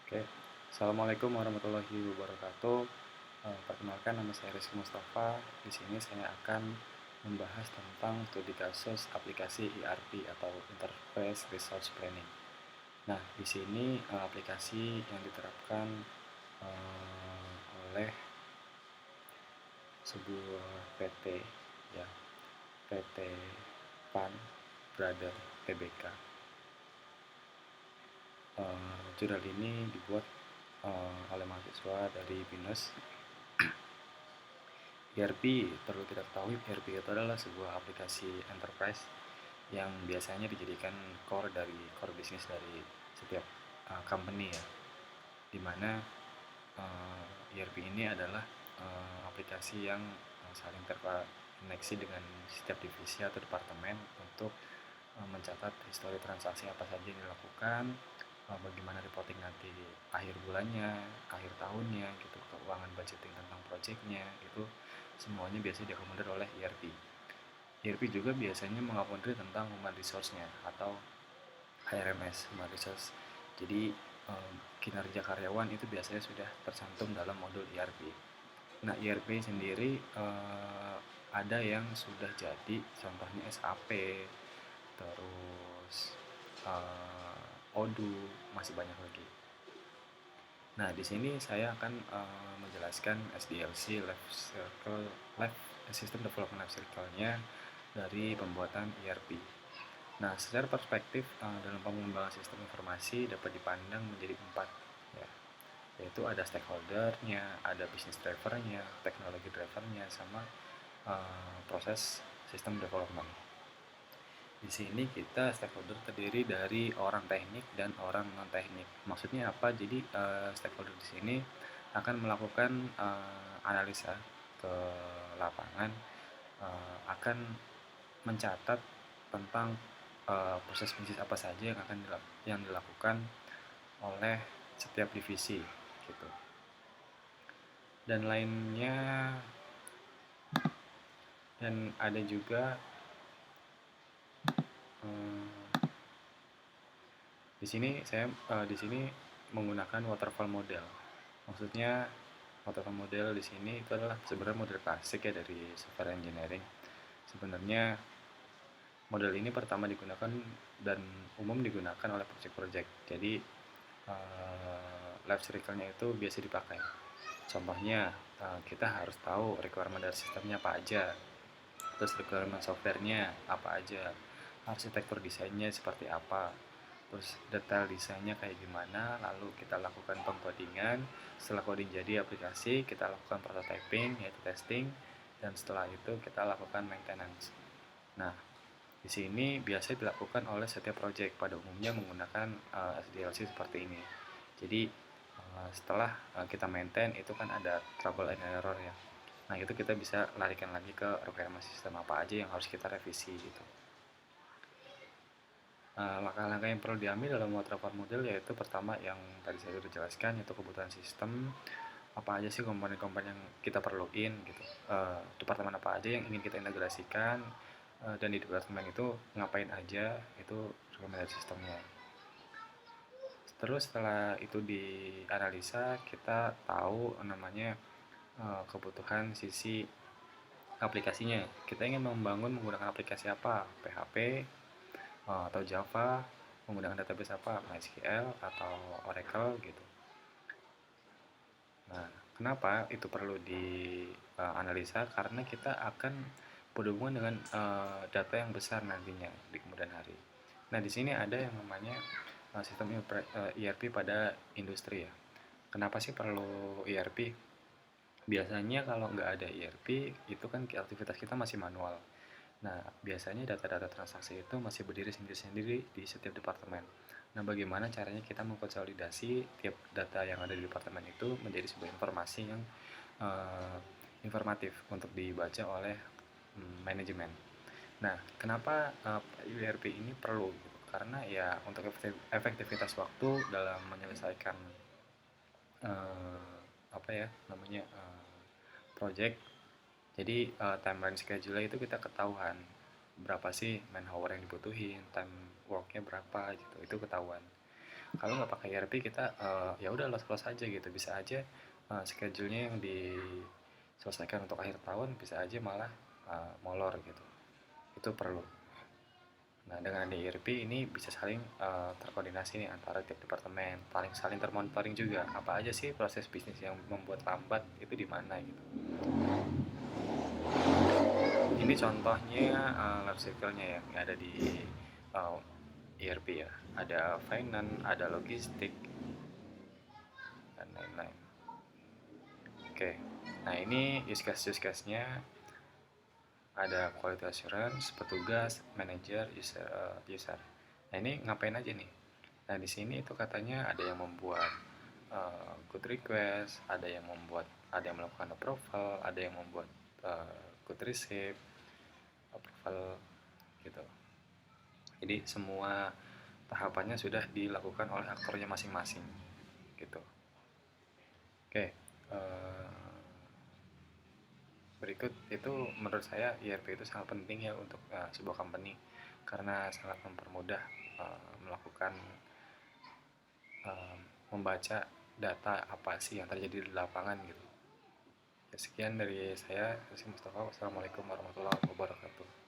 Oke, Assalamualaikum warahmatullahi wabarakatuh. Perkenalkan, nama saya Rizky Mustafa. Di sini saya akan membahas tentang studi kasus aplikasi ERP atau Enterprise Resource Planning. Nah, di sini aplikasi yang diterapkan oleh sebuah PT, ya, PT Pan Brother Tbk. Jurnal ini dibuat oleh mahasiswa dari BINUS. ERP, perlu kita ketahui, ERP itu adalah sebuah aplikasi enterprise yang biasanya dijadikan core bisnis dari setiap company, ya, dimana ERP ini adalah aplikasi yang saling terkoneksi dengan setiap divisi atau departemen untuk mencatat histori transaksi apa saja yang dilakukan, bagaimana reporting nanti akhir bulannya, akhir tahunnya, gitu, keuangan budgeting tentang projectnya, itu semuanya biasanya diakomodir oleh ERP. ERP juga biasanya mengakomodir tentang human resource-nya atau HRMS, human resource. Jadi kinerja karyawan itu biasanya sudah tercantum dalam modul ERP. Nah, ERP sendiri ada yang sudah jadi, contohnya SAP, terus Odoo, masih banyak lagi. Nah, di sini saya akan menjelaskan SDLC Life Circle, Life System Development Life Circle-nya dari pembuatan ERP. Nah, secara perspektif dalam pengembangan sistem informasi dapat dipandang menjadi 4, ya, yaitu ada stakeholder-nya, ada business driver-nya, teknologi driver-nya, sama proses sistem development. Di sini kita stakeholder terdiri dari orang teknik dan orang non teknik. Maksudnya apa? Jadi stakeholder di sini akan melakukan analisa ke lapangan, akan mencatat tentang proses bisnis apa saja yang dilakukan oleh setiap divisi, gitu. Dan lainnya, dan ada juga di sini menggunakan waterfall model. Maksudnya waterfall model di sini itu adalah sebenarnya model klasik, ya, dari software engineering. Sebenarnya model ini pertama digunakan dan umum digunakan oleh project-project. Jadi life cycle-nya itu biasa dipakai. Contohnya, kita harus tahu requirement dari sistemnya apa aja, terus requirement softwarenya apa aja, arsitektur desainnya seperti apa, terus detail desainnya kayak gimana, lalu kita lakukan pengkodingan. Setelah coding jadi aplikasi, kita lakukan prototyping, yaitu testing, dan setelah itu kita lakukan maintenance. Nah, di sini biasa dilakukan oleh setiap project, pada umumnya menggunakan SDLC seperti ini. Jadi setelah kita maintain, itu kan ada trouble and error, ya. Nah, itu kita bisa larikan lagi ke requirement sistem apa aja yang harus kita revisi, gitu. Langkah-langkah yang perlu diambil dalam waterfall model yaitu pertama yang tadi saya sudah jelaskan, yaitu kebutuhan sistem. Apa aja sih komponen-komponen yang kita perluin, gitu. Departemen apa aja yang ingin kita integrasikan, dan di departemen itu ngapain aja, itu rekomendasi sistemnya. Terus setelah itu dianalisa, kita tahu namanya kebutuhan sisi aplikasinya. Kita ingin membangun menggunakan aplikasi apa, PHP atau Java, menggunakan database apa, MySQL atau Oracle, gitu. Nah, kenapa itu perlu dianalisa? Karena kita akan berhubungan dengan data yang besar nantinya di kemudian hari. Nah, di sini ada yang namanya sistem ERP pada industri, ya. Kenapa sih perlu ERP? Biasanya kalau nggak ada ERP, itu kan aktivitas kita masih manual. Nah, biasanya data-data transaksi itu masih berdiri sendiri-sendiri di setiap departemen. Nah, bagaimana caranya kita mengkonsolidasi tiap data yang ada di departemen itu menjadi sebuah informasi yang uh, informatif untuk dibaca oleh manajemen. Nah, kenapa ERP ini perlu? Gitu? Karena ya untuk efektivitas waktu dalam menyelesaikan apa ya namanya project. Jadi timeline schedule itu kita ketahuan berapa sih manpower yang dibutuhin, time worknya berapa, gitu, itu ketahuan. Kalau nggak pakai ERP kita ya udah los-los aja gitu, bisa aja schedule-nya yang diselesaikan untuk akhir tahun bisa aja malah molor gitu. Itu perlu. Nah, dengan ada ERP ini bisa saling terkoordinasi nih antara tiap departemen, saling termonitoring juga apa aja sih proses bisnis yang membuat lambat itu di mana gitu. Ini contohnya life cycle-nya ya, yang ada di uh, ERP ya. Ada finance, ada logistik, dan lain-lain. Oke, nah ini use case-nya ada quality assurance, petugas, manager, user. Nah ini ngapain aja nih? Nah di sini itu katanya ada yang membuat good request, ada yang melakukan approval, ada yang membuat good receipt, approval gitu. Jadi semua tahapannya sudah dilakukan oleh aktornya masing-masing gitu. Oke, berikut itu menurut saya ERP itu sangat penting ya untuk sebuah company karena sangat mempermudah melakukan uh, membaca data apa sih yang terjadi di lapangan gitu. Ya, sekian dari saya, Mustafa. Wassalamualaikum warahmatullahi wabarakatuh.